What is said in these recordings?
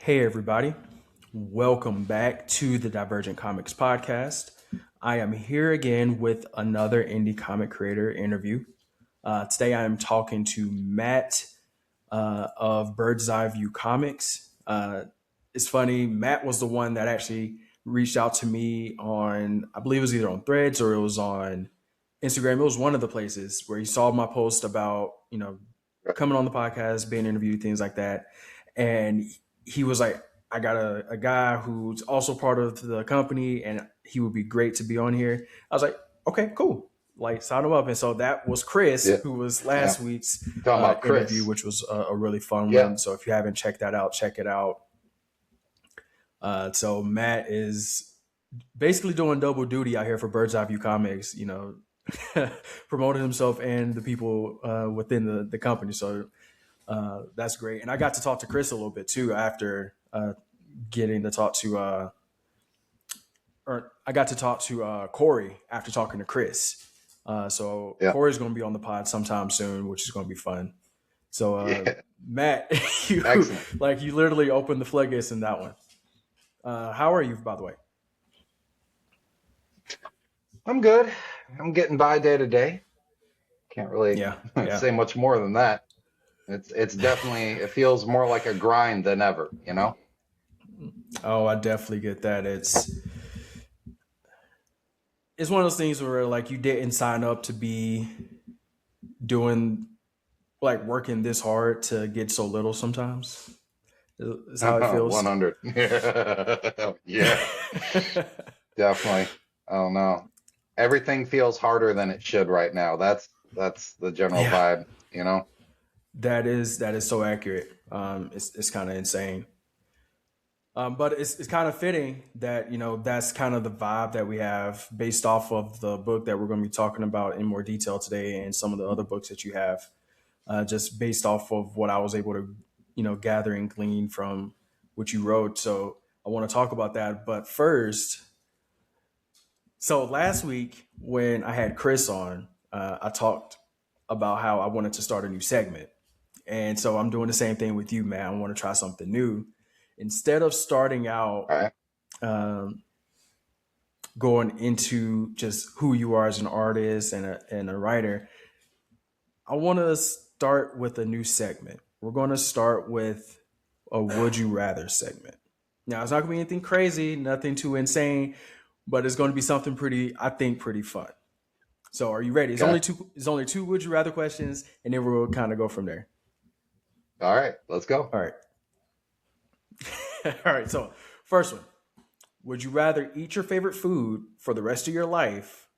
Hey, everybody. Welcome back to the Divergent Comics podcast. I am here again with another indie comic creator interview. Today, I am talking to Matt of Birdseye Comics. It's funny, Matt was the one that actually reached out to me on, I believe it was either on Threads or it was on Instagram. It was one of the places where he saw my post about, coming on the podcast, being interviewed, things like that. And he was like, I got a guy who's also part of the company and he would be great to be on here. I was like, okay, cool. Like, sign him up. And so that was Chris, Yeah, who was yeah. last week's Talking about interview, Chris. which was a really fun Yeah. one. So if you haven't checked that out, check it out. So Matt is basically doing double duty out here for Birdseye Comics, promoting himself and the people within the company. So that's great. And I got to talk to Chris a little bit too after getting to talk to, or I got to talk to Corey after talking to Chris. So Yeah. Corey's going to be on the pod sometime soon, which is going to be fun. So Yeah. Matt, you Excellent. you literally opened the floodgates in that one. How are you, by the way? I'm good. I'm getting by day to day. Can't really Yeah, yeah. say much more than that. It's definitely it feels more like a grind than ever, you know? Oh, I definitely get that. It's one of those things where like you didn't sign up to be doing like working this hard to get so little sometimes. Is how it feels. 100. Yeah, definitely. I don't know. Everything feels harder than it should right now. That's the general Yeah, vibe, you know? that is so accurate. It's kind of insane. But it's kind of fitting that that's kind of the vibe that we have based off of the book that we're going to be talking about in more detail today, and some of the other books that you have, just based off of what I was able to gather and glean from what you wrote. So I want to talk about that. But first, so last week when I had Chris on, I talked about how I wanted to start a new segment. And so I'm doing the same thing with you, man. I want to try something new. Instead of starting out All right. um, going into just who you are as an artist and a writer, I want to start with a new segment. We're going to start with a Would You Rather segment. Now, it's not going to be anything crazy, nothing too insane, but it's going to be something pretty, I think, pretty fun. So, are you ready? It's Okay. only two. It's only two Would You Rather questions, and then we'll kind of go from there. All right, let's go. All right. All right. So, first one: would you rather eat your favorite food for the rest of your life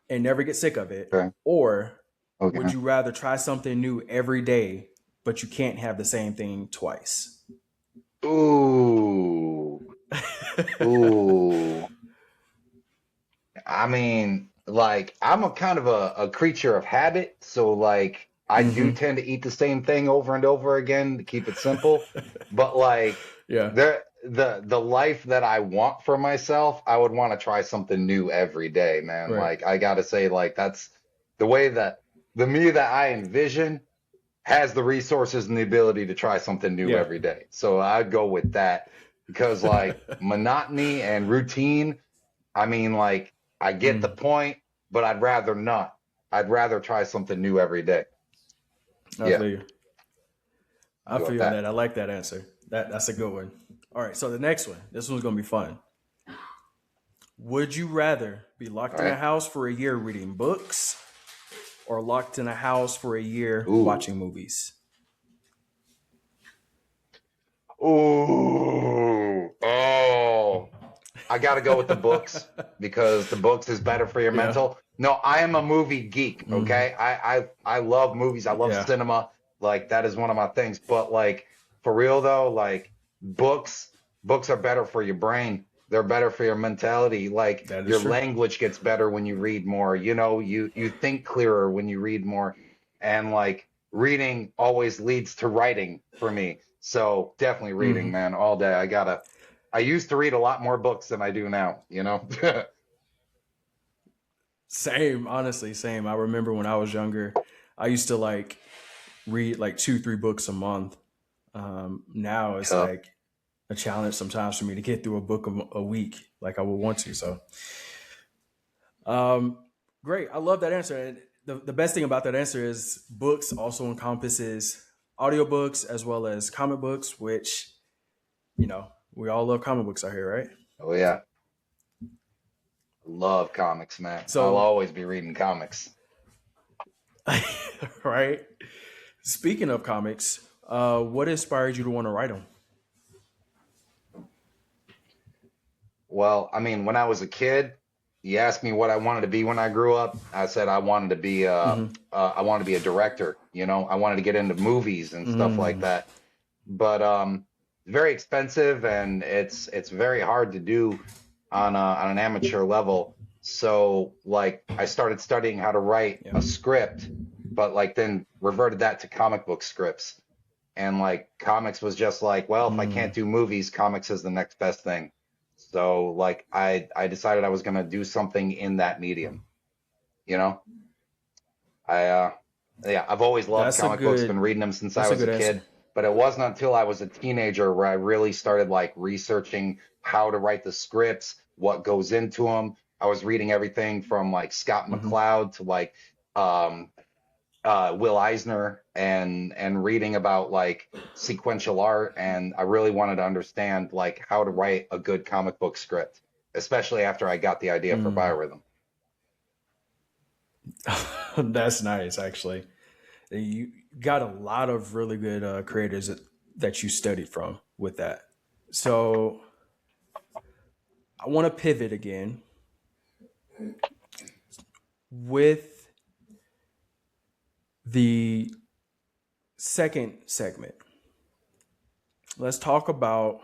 and never get sick of it, Okay. or would Okay. you rather try something new every day, but you can't have the same thing twice? Ooh. Ooh. I mean, like, I'm a kind of a creature of habit, so like I do Mm-hmm. tend to eat the same thing over and over again to keep it simple. But like Yeah. the life that I want for myself, I would want to try something new every day, man. Right. Like I gotta say, like that's the way that the me that I envision has the resources and the ability to try something new Yeah. every day. So I'd go with that because like monotony and routine, I mean, like, I get the Mm, point, but I'd rather not. I'd rather try something new every day. I Yeah, feel you. I go feel with you on that. that. I like that answer. That's a good one. All right. So the next one. This one's gonna be fun. Would you rather be All locked in a right. house for a year reading books, or locked in a house for a year Ooh. watching movies? Ooh. Oh. I got to go with the books because the books is better for your Yeah. mental. No, I am a movie geek, Mm, okay? I love movies. I love yeah. cinema. Like that is one of my things. But like for real though, like books books are better for your brain. They're better for your mentality. Like That is your true. language gets better when you read more. You know, you think clearer when you read more. And like reading always leads to writing for me. So definitely reading, Hmm. man, all day. I used to read a lot more books than I do now, you know? Same. Honestly, same. I remember when I was younger, I used to like read like two, three books a month. Now it's Yeah. like a challenge sometimes for me to get through a book a week, like I would want to. So, um, great. I love that answer. And the best thing about that answer is books also encompasses audiobooks as well as comic books, which, we all love comic books out here, right? Oh yeah. Love comics, man. I'll So, always be reading comics. right. Speaking of comics, what inspired you to want to write them? Well, I mean, when I was a kid, you asked me what I wanted to be when I grew up. I said I wanted to be Mm-hmm. I wanted to be a director, you know. I wanted to get into movies and stuff like Mm, that. But very expensive and it's very hard to do on an amateur level. So like I started studying how to write yeah. a script, but like then reverted that to comic book scripts. And like comics was just like, well, if I can't Mm, do movies, comics is the next best thing. So like I decided I was gonna do something in that medium, you know? I yeah, I've always loved that's a comic books, been good. reading them since I That's a was a good kid, answer. but it wasn't until I was a teenager where I really started like researching how to write the scripts, what goes into them. I was reading everything from like Scott Hmm. McCloud to like um Will Eisner and reading about like sequential art, and I really wanted to understand like how to write a good comic book script, especially after I got the idea for Mm. Biorhythm. That's nice, actually. You got a lot of really good creators that you studied from with that. So I want to pivot again with the second segment. Let's talk about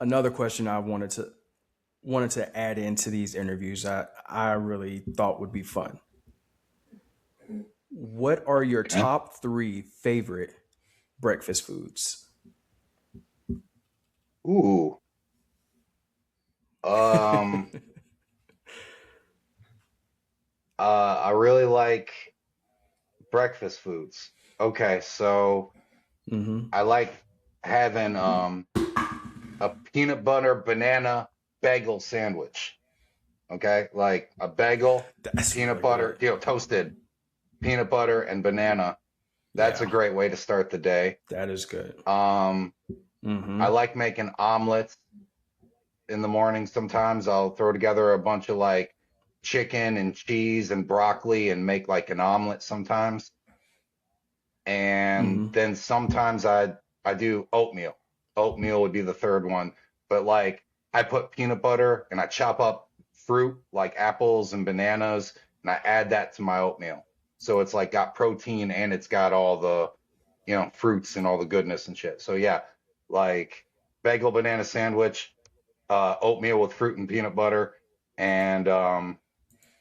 another question I wanted to add into these interviews. I really thought would be fun. What are your Okay. top three favorite breakfast foods? Ooh. Um I really like breakfast foods. Okay, so Mm-hmm. I like having a peanut butter banana bagel sandwich. Okay? Like a bagel, That's peanut really butter, good. toasted peanut butter and banana. That's a Yeah, great way to start the day. that is good. Um I Mm-hmm. like making omelets in the morning sometimes. I'll throw together a bunch of like chicken and cheese and broccoli and make like an omelet sometimes. And Mm-hmm. then sometimes I do oatmeal. Oatmeal would be the third one. But like I put peanut butter and I chop up fruit like apples and bananas and I add that to my oatmeal. So it's like got protein and it's got all the, fruits and all the goodness and shit. So yeah, like bagel banana sandwich, oatmeal with fruit and peanut butter, and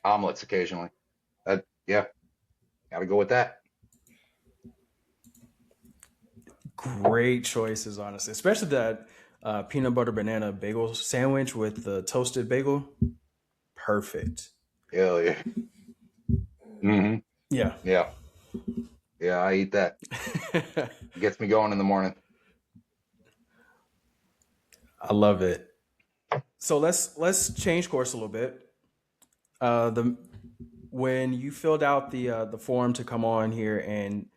omelets occasionally. Yeah, gotta go with that. Great choices, honestly, especially that peanut butter banana bagel sandwich with the toasted bagel. Perfect. Hell yeah. Hmm. Yeah. Yeah. Yeah, I eat that. Gets me going in the morning. I love it. So let's change course a little bit. The When you filled out the form to come on here and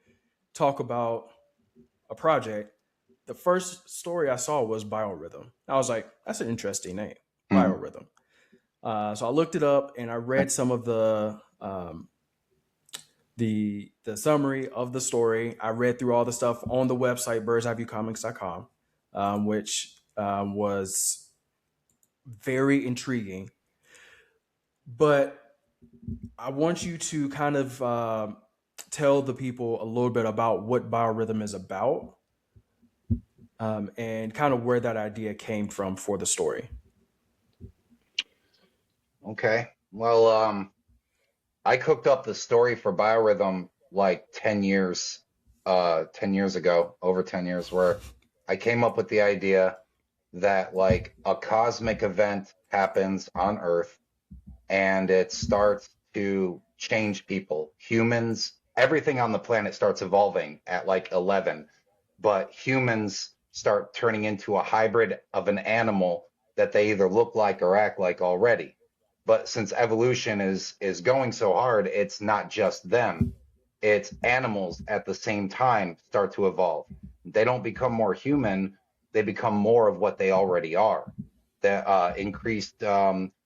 talk about a project, the first story I saw was Biorhythm. I was like, that's an interesting name, Hmm. Biorhythm. So I looked it up and I read some of the summary of the story. I read through all the stuff on the website birdseyeviewcomics.com, which was very intriguing. But I want you to kind of tell the people a little bit about what Biorhythm is about, and kind of where that idea came from for the story. Okay. Well, I cooked up the story for Biorhythm like 10 years ago, over 10 years, where I came up with the idea that like a cosmic event happens on Earth and it starts to change people, humans, everything on the planet starts evolving at like 11. but humans start turning into a hybrid of an animal that they either look like or act like already. But since evolution is going so hard, it's not just them. It's animals at the same time start to evolve. They don't become more human, they become more of what they already are. The increased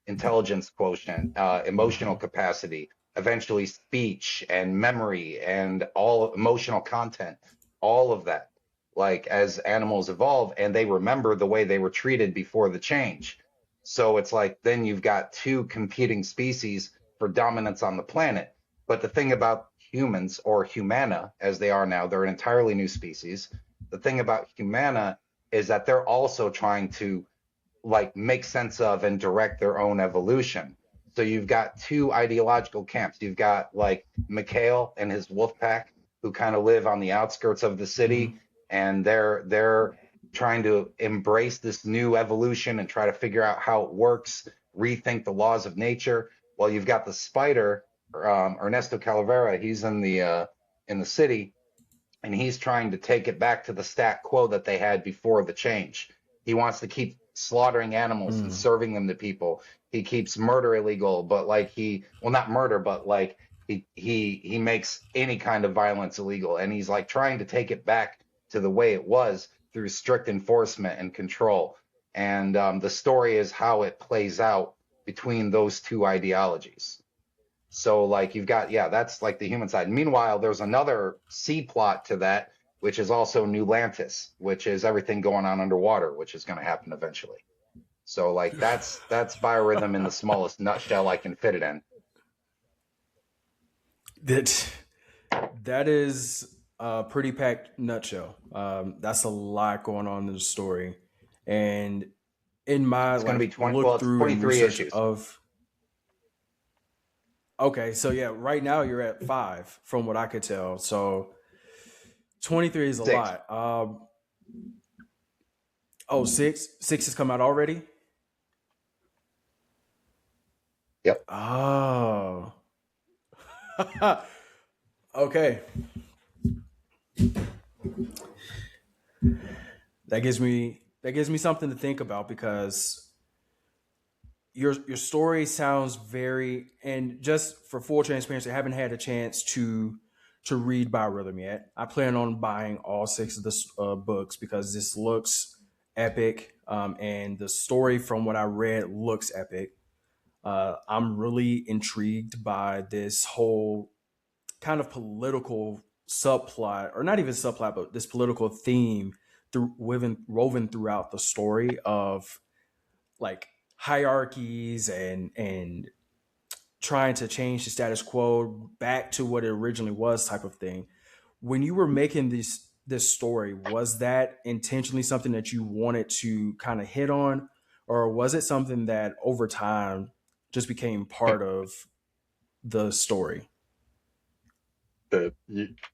intelligence quotient, emotional capacity, eventually speech and memory and all emotional content, all of that. Like as animals evolve and they remember the way they were treated before the change. So it's like then you've got two competing species for dominance on the planet. But the thing about humans, or humana as they are now, they're an entirely new species. The thing about humana is that they're also trying to like make sense of and direct their own evolution. So you've got two ideological camps. You've got like Mikhail and his wolf pack who kind of live on the outskirts of the city, Mhm. and they're trying to embrace this new evolution and try to figure out how it works, rethink the laws of nature. While you've got the spider, Ernesto Calavera, he's in the city, and he's trying to take it back to the stat quo that they had before the change. He wants to keep slaughtering animals and Mm. serving them to people. He keeps murder illegal, but like well, not murder, but like he makes any kind of violence illegal, and he's like trying to take it back to the way it was through strict enforcement and control. And the story is how it plays out between those two ideologies. So like you've got, yeah, that's like the human side. Meanwhile, there's another C plot to that, which is also New Atlantis, which is everything going on underwater, which is going to happen eventually. So like that's Biorhythm in the smallest nutshell I can fit it in. That that is a pretty packed nutshell. That's a lot going on in the story, and in my It's going to be like 20, well, look it's through and 23 research issues. of. Okay, so yeah, right now you're at 5 from what I could tell. So 23 is a 6. lot. Oh, six has come out already. Yep. Oh, okay. That gives me something to think about because your story sounds very, and just for full transparency, I haven't had a chance to read Biorhythm yet. I plan on buying all 6 of the books because this looks epic, and the story from what I read looks epic. I'm really intrigued by this whole kind of political subplot, or not even subplot, but this political theme woven throughout the story of like hierarchies and trying to change the status quo back to what it originally was, type of thing. When you were making this story, was that intentionally something that you wanted to kind of hit on, or was it something that over time just became part of the story?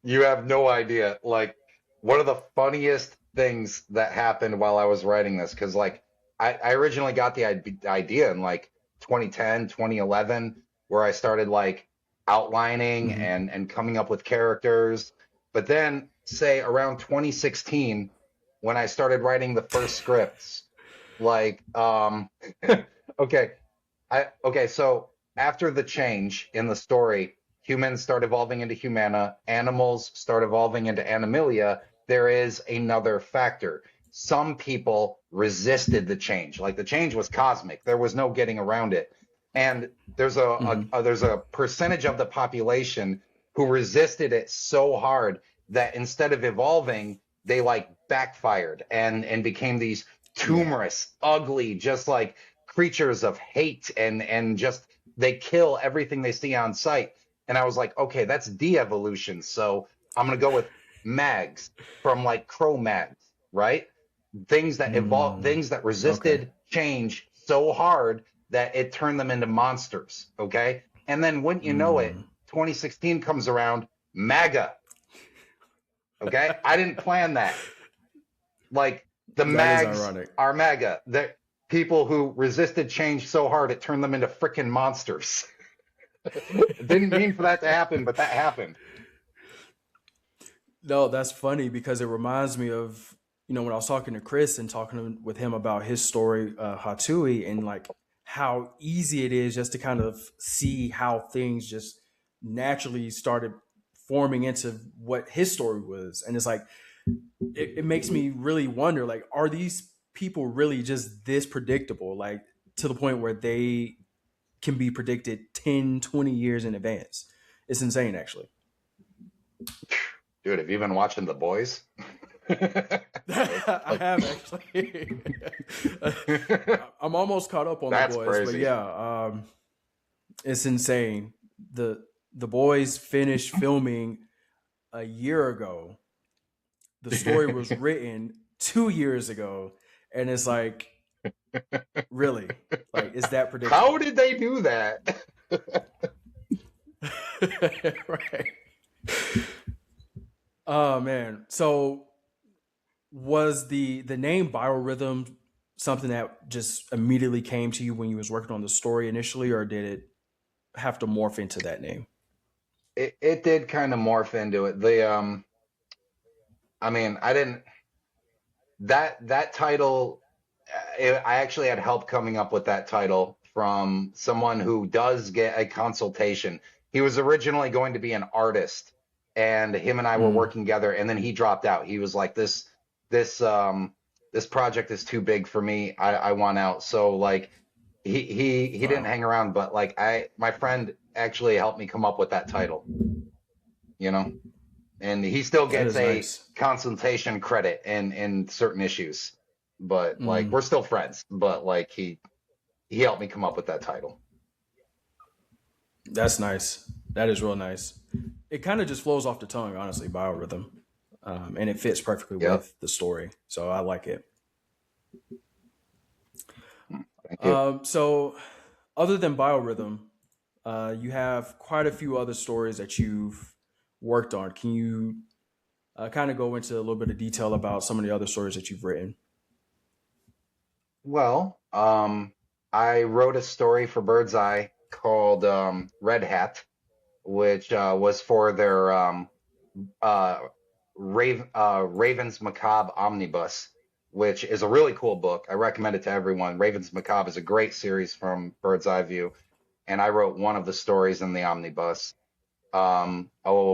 You have no idea. Like one of the funniest things that happened while I was writing this, because like I originally got the idea in like 2010, 2011, where I started like outlining Hmm. and coming up with characters. But then say around 2016, when I started writing the first scripts, like okay, so after the change in the story, humans start evolving into humana, animals start evolving into animalia. There is another factor. Some people resisted the change. Like the change was cosmic. There was no getting around it. And there's Hmm. there's a percentage of the population who resisted it so hard that instead of evolving, they like backfired and became these Yeah. tumorous, ugly, just like creatures of hate and just they kill everything they see on sight. And I was like, okay, that's de-evolution. So I'm gonna go with mags from like Cro-Mags, right? Things that evolved, Mm. things that Okay. resisted change so hard that it turned them into monsters. Okay. And then wouldn't you know it, Mm. 2016 comes around, MAGA. Okay. I didn't plan that. Like the That is mags ironic. are MAGA. The people who resisted change so hard it turned them into freaking monsters. Didn't mean for that to happen, but that happened. No, that's funny because it reminds me of, when I was talking to Chris and talking with him about his story, Hatui, and like how easy it is just to kind of see how things just naturally started forming into what his story was. And it's like, it makes me really wonder, like, are these people really just this predictable? Like, to the point where they can be predicted 10, 20 years in advance. It's insane, actually. Dude, have you been watching The Boys? I Like, have actually. I'm almost caught up on the that's boys, but crazy. yeah, it's insane. The boys finished filming a year ago. The story was written 2 years ago, and it's like, really, like, is that How predictable? did they do that? Right. Oh man. So was the name Biorhythm something that just immediately came to you when you was working on the story initially, or did it have to morph into that name? It did kind of morph into it. I mean, I didn't that title. I actually had help coming up with that title from someone who does get a consultation. He was originally going to be an artist, and him and I were Mm. working together, and then he dropped out. He was like, this this project is too big for me. I want out. So like he didn't Wow, hang around, but like my friend actually helped me come up with that title, you know, and he still that gets is a nice. consultation credit in certain issues. But like Mm. we're still friends, but like he helped me come up with that title. That's nice. That is real nice. It kind of just flows off the tongue, honestly, Biorhythm, and it fits perfectly Yep. with the story. So I like it. Thank you. So, other than Biorhythm, you have quite a few other stories that you've worked on. Can you kind of go into a little bit of detail about some of the other stories that you've written? Well, I wrote a story for Birdseye called Red Hat, which was for their uh, Raven's Macabre Omnibus, which is a really cool book. I recommend it to everyone. Raven's Macabre is a great series from Bird's Eye View, and I wrote one of the stories in the omnibus. A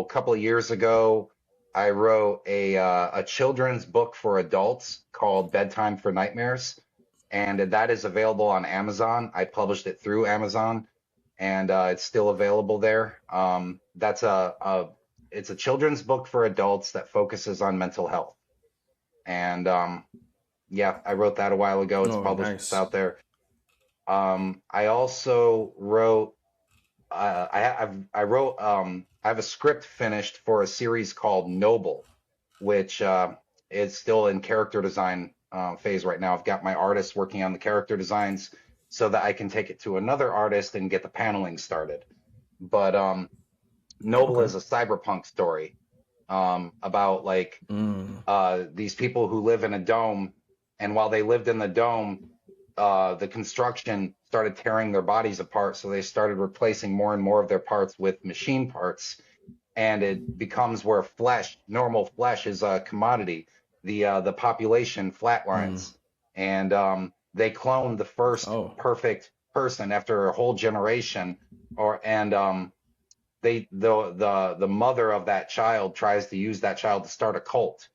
couple of years ago, I wrote a children's book for adults called Bedtime for Nightmares, and that is available on Amazon. I published it through Amazon, and it's still available there. That's a it's a children's book for adults that focuses on mental health. And yeah, I wrote that a while ago. It's Oh, published. It's nice. out there. I also wrote. I wrote. I have a script finished for a series called Noble, which is still in character design phase right now. I've got my artists working on the character designs so that I can take it to another artist and get the paneling started. But Noble Okay. is a cyberpunk story about like Mm. these people who live in a dome, and while they lived in the dome, the construction started tearing their bodies apart, so they started replacing more and more of their parts with machine parts, and it becomes where normal flesh, is a commodity. The population Mm. flatlines, and they cloned the first Oh. perfect person after a whole generation, or and the mother of that child tries to use that child to start a cult,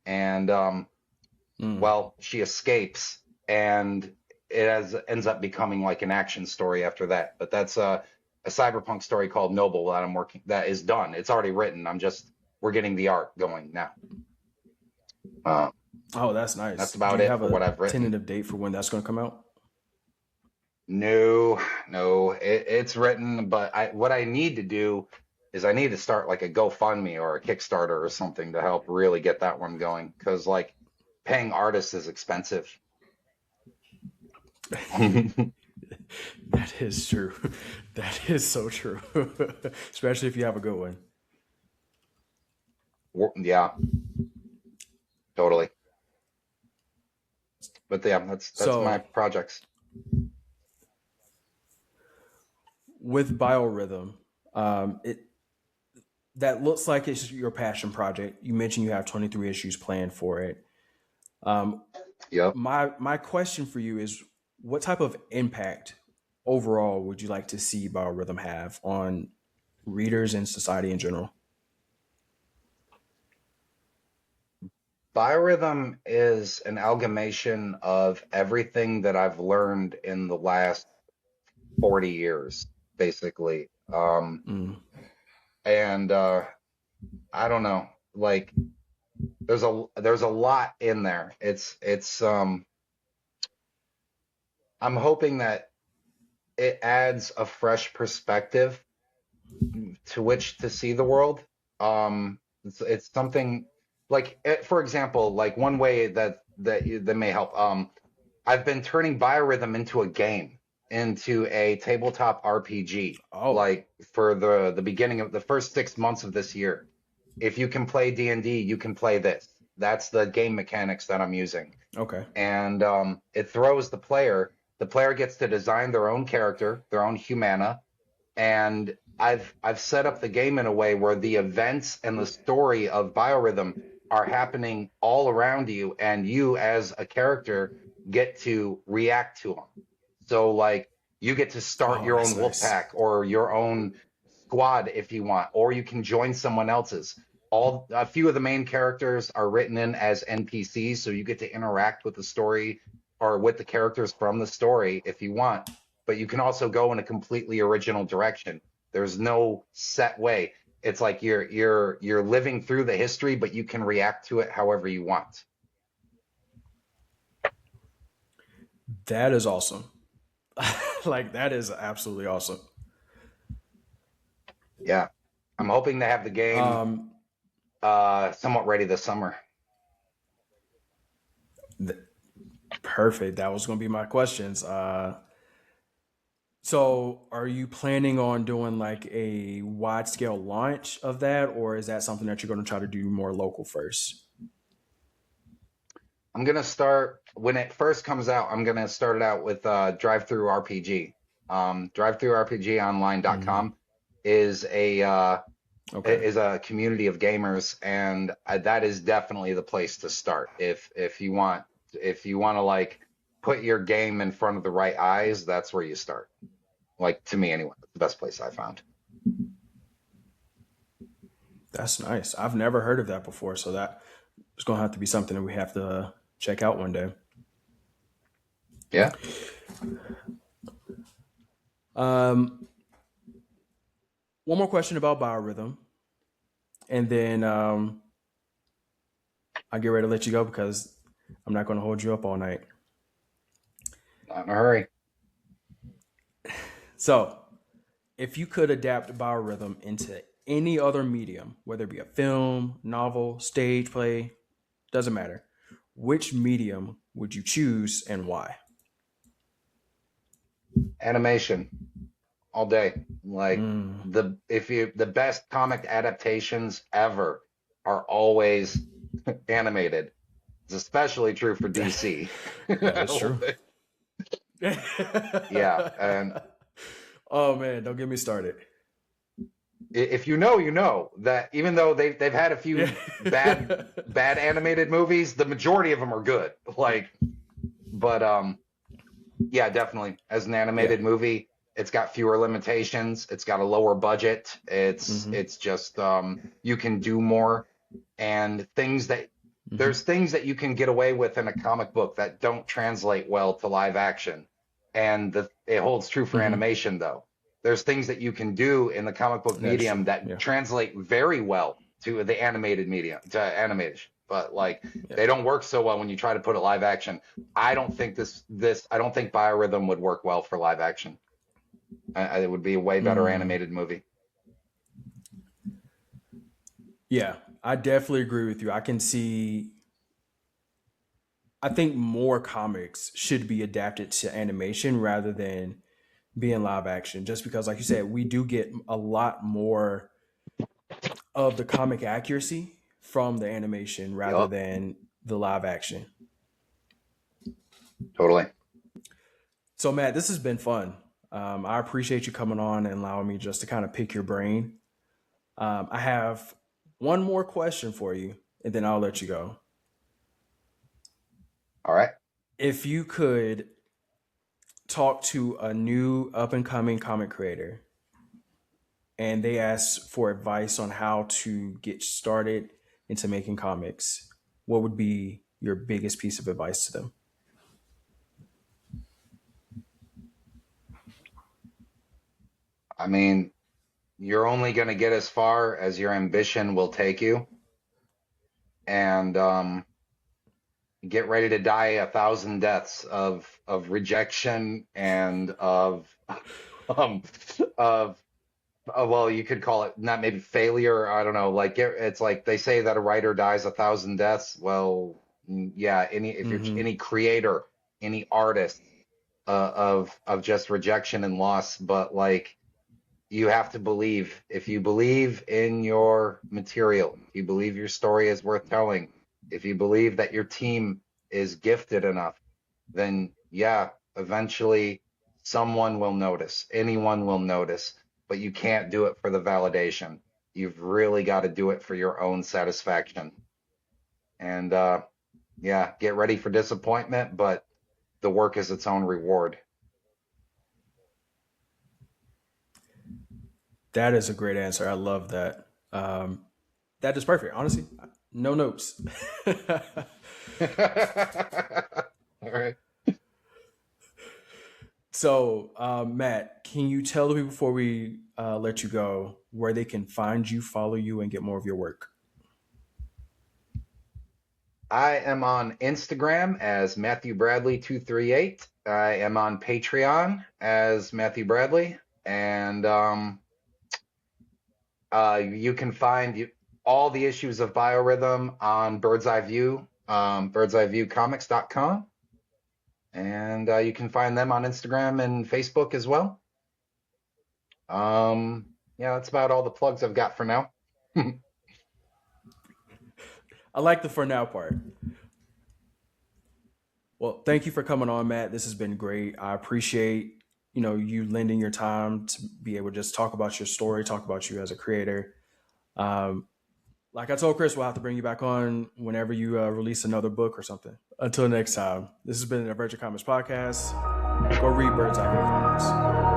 and Mm. well, she escapes, and ends up becoming like an action story after that. But that's a cyberpunk story called Noble that I'm working that is done. It's already written. We're getting the art going now. Uh, Oh, that's that's nice. Do about you it have for a what I've written. tentative date for when that's going to come out? No, no, it's written, but what I need to do is I need to start like a GoFundMe or a Kickstarter or something to help really get that one going, because like paying artists is expensive. That is true. That is so true. Especially if you have a good one. Yeah, totally. But yeah, that's my So, projects. with Biorhythm, it that looks like it's your passion project. You mentioned you have 23 issues planned for it. Um, Yep. my question for you is, what type of impact overall would you like to see Biorhythm have on readers and society in general? Biorhythm is an amalgamation of everything that I've learned in the last 40 years, basically. Mm. And I don't know, like there's a lot in there. It's I'm hoping that it adds a fresh perspective to which to see the world. It's something like, for example, like one way that may help. I've been turning Biorhythm into a game, into a tabletop RPG, Oh, like for the beginning of the first 6 months of this year. If you can play D&D, you can play this. That's the game mechanics that I'm using. okay. And it throws the player. The player gets to design their own character, their own humana, and I've set up the game in a way where the events and the story of Biorhythm are happening all around you, and you as a character get to react to them. So like you get to start Oh, your that's own wolf nice. pack or your own squad if you want, or you can join someone else's. All a few of the main characters are written in as NPCs, so you get to interact with the story or with the characters from the story if you want. But you can also go in a completely original direction. There's no set way. It's like you're living through the history, but you can react to it however you want. That is awesome. Like that is absolutely awesome. Yeah, I'm hoping to have the game Um, somewhat ready this summer. th- Perfect. That was going to be my questions. So, are you planning on doing like a wide scale launch of that, or is that something that you're going to try to do more local first? I'm gonna start when it first comes out. I'm gonna start it out with Drive Through RPG. Mm, DriveThroughRPGonline.com is okay. is a community of gamers, and that is definitely the place to start. If you want to like put your game in front of the right eyes, that's where you start. Like to me, anyway, it's the best place I found. That's nice. I've never heard of that before, so that it's going to have to be something that we have to check out one day. Yeah. Um, One more question about Biorhythm, and then I'll get ready to let you go because I'm not going to hold you up all night. Not in a hurry. So, if you could adapt Biorhythm into any other medium, whether it be a film, novel, stage play, doesn't matter, which medium would you choose and why? Animation all day. Like Mm. the best comic adaptations ever are always animated. It's especially true for DC. That is true. Yeah, and Oh man, don't get me started. if you know, you know that even though they've had a Yeah. few bad animated movies, the majority of them are good. Like, but yeah, definitely as an Yeah. animated movie, it's got fewer limitations. It's got a lower budget. Hmm. It's just you can do more, and Hmm. there's things that you can get away with in a comic book that don't translate well to live action. And it holds true for Hmm. animation though. There's things that you can do in the comic book That is true. medium that Yeah. translate very well to the animated medium, to animation. But like Yeah. they don't work so well when you try to put it live action. I don't think I don't think Biorhythm would work well for live action. It would be a way better Mm. animated movie. Yeah. I definitely agree with you. I can see. I think more comics should be adapted to animation rather than being live action. Just because, like you said, we do get a lot more of the comic accuracy from the animation rather Yup, than the live action. totally. So, Matt, this has been fun. I appreciate you coming on and allowing me just to kind of pick your brain. I have one more question for you, and then I'll let you go. All right. If you could talk to a new up and coming comic creator and they ask for advice on how to get started into making comics, what would be your biggest piece of advice to them? I mean, you're only going to get as far as your ambition will take you. And get ready to die 1,000 deaths of rejection and um, of well, you could call it not maybe failure. I don't know. Like it's like they say that a writer dies 1,000 deaths. Well, yeah. If you're Mm-hmm. any creator, any artist of just rejection and loss, but like you have to believe. If you believe in your material, if you believe your story is worth telling, if you believe that your team is gifted enough, then yeah, eventually someone will notice. Anyone will notice, but you can't do it for the validation. You've really got to do it for your own satisfaction. And yeah, get ready for disappointment, but the work is its own reward. That is a great answer. I love that. That is perfect. Honestly, no notes. All right. So, Matt, can you tell the people before we let you go where they can find you, follow you, and get more of your work? I am on Instagram as Matthew Bradley 238. I am on Patreon as Matthew Bradley, and you can find all the issues of Biorhythm on Birdseye View, birdseyeviewcomics.com, and you can find them on Instagram and Facebook as well. Yeah, that's about all the plugs I've got for now. I like the for now part. Well, thank you for coming on, Matt. This has been great. I appreciate you lending your time to be able to just talk about your story, talk about you as a creator. Um, like I told Chris, we'll have to bring you back on whenever you release another book or something. Until next time, this has been the Divergent Comics podcast. Go read Birdseye Comics.